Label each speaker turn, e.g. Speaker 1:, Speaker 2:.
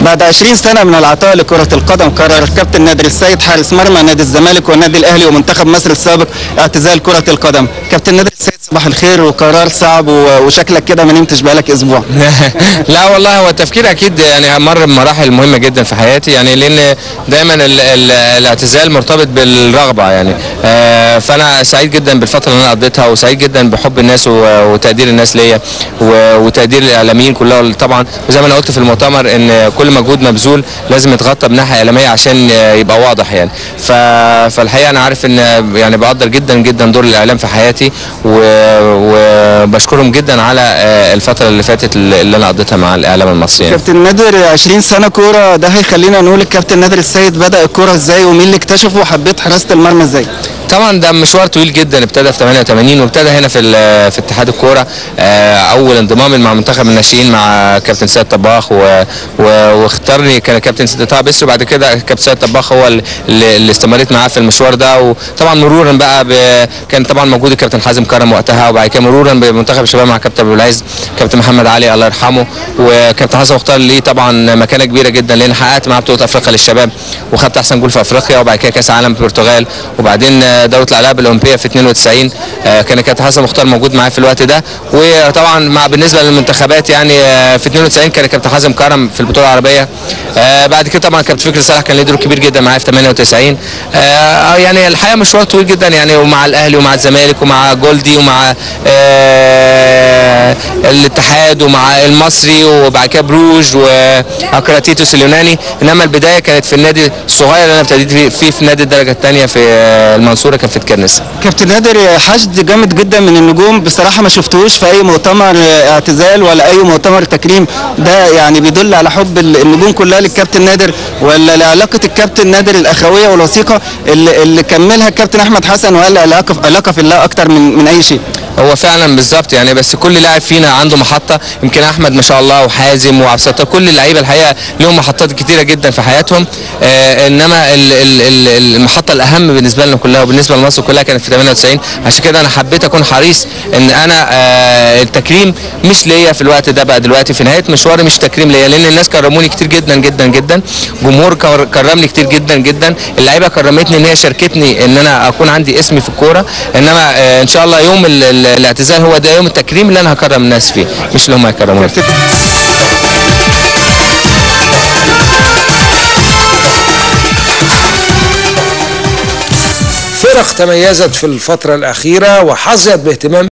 Speaker 1: بعد 20 سنة من العطاء لكرة القدم قرر الكابتن نادر السيد حارس مرمى نادي الزمالك والنادي الأهلي ومنتخب مصر السابق اعتزال كرة القدم. كابتن نادر السيد صباح الخير، وقرار صعب وشكلك كده ما نمتش بقالك أسبوع.
Speaker 2: لا والله هو التفكير أكيد يعني مر بمراحل مهمة جدا في حياتي، يعني لأن دايما الاعتزال مرتبط بالرغبة يعني. فأنا سعيد جدا بالفترة اللي أنا قضيتها، وسعيد جدا بحب الناس وتقدير الناس ليا وتقدير الإعلاميين كلها طبعا. وزي ما أنا قلت في المؤتمر إن كل مجهود مبذول لازم يتغطى بناحية إعلامية عشان يبقى واضح يعني. فالحقيقة أنا عارف إن يعني بقدر جدا جدا دور الإعلام في حياتي، وبشكرهم جدا على الفترة اللي فاتت اللي أنا قضيتها مع الإعلام المصري يعني.
Speaker 1: كابتن نادر 20 سنة كورة، ده هيخلينا نقول الكابتن نادر السيد بدأ الكورة إزاي ومين اللي اكتشفه وحبيت حراسة المرمى إزاي؟
Speaker 2: طبعا ده مشوار طويل جدا، ابتدى في 88 وابتدى هنا في اتحاد الكوره. اول انضمام مع منتخب الناشئين مع كابتن سيد طباخ، واختارني كان كابتن طه بسري، وبعد كده كابتن سيد طباخ هو اللي استمريت معاه في المشوار ده. وطبعا مرورا بقى كان طبعا موجود الكابتن حازم كرم وقتها، وبعد كده مرورا بمنتخب الشباب مع كابتن ابو العز كابتن محمد علي الله يرحمه، وكابتن حسن مختار ليه طبعا مكانه كبيره جدا لان حققت معاه بطوله افريقيا للشباب وخدت احسن جول في افريقيا، وبعد كده كاس عالم في البرتغال، وبعدين دوره الالعاب الاولمبيه في 92 كان كابتن حسن مختار موجود معايا في الوقت ده. وطبعا بالنسبه للمنتخبات يعني في 92 كان كابتن حازم كرم في البطوله العربيه. بعد كده طبعا كابتن فكري صالح كان ليه دور كبير جدا معايا في 98. يعني الحقيقه مشوار طويل جدا يعني، ومع الاهلي ومع الزمالك ومع جولدي ومع الاتحاد ومع المصري وبعد كده بروج واكراتيتوس اليوناني. انما البدايه كانت في النادي الصغير اللي انا ابتديت فيه في نادي الدرجه الثانيه في المنصوره، كان في تكرنس.
Speaker 1: كابتن نادر حشد جامد جدا من النجوم، بصراحه ما شفتوش في اي مؤتمر اعتزال ولا اي مؤتمر تكريم، ده يعني بيدل على حب النجوم كلها للكابتن نادر، ولا لعلاقه الكابتن نادر الاخويه والوثيقه اللي كملها الكابتن احمد حسن، ولا علاقه في الله اكتر من اي شيء؟
Speaker 2: هو فعلا بالظبط يعني، بس كل لاعب فينا عنده محطه. يمكن احمد ما شاء الله وحازم وعبد الستار كل اللعيبه الحقيقه لهم محطات كتيره جدا في حياتهم. انما المحطه الاهم بالنسبه لنا كلها وبالنسبه لمصر كلها كانت في 98. عشان كده انا حبيت اكون حريص ان انا التكريم مش ليا في الوقت ده، بقى دلوقتي في نهايه مشواري مش تكريم ليا، لان الناس كرموني كتير جدا جدا جدا، جمهور كرمني كتير جدا جدا، اللعيبه كرمتني ان هي شاركتني ان انا اكون عندي اسمي في الكوره. انما ان شاء الله يوم الاعتزال هو ده يوم التكريم اللي انا هكرم الناس فيه، مش اللي هم هيكرموني.
Speaker 3: فرق تميزت في الفترة الأخيرة وحظيت باهتمام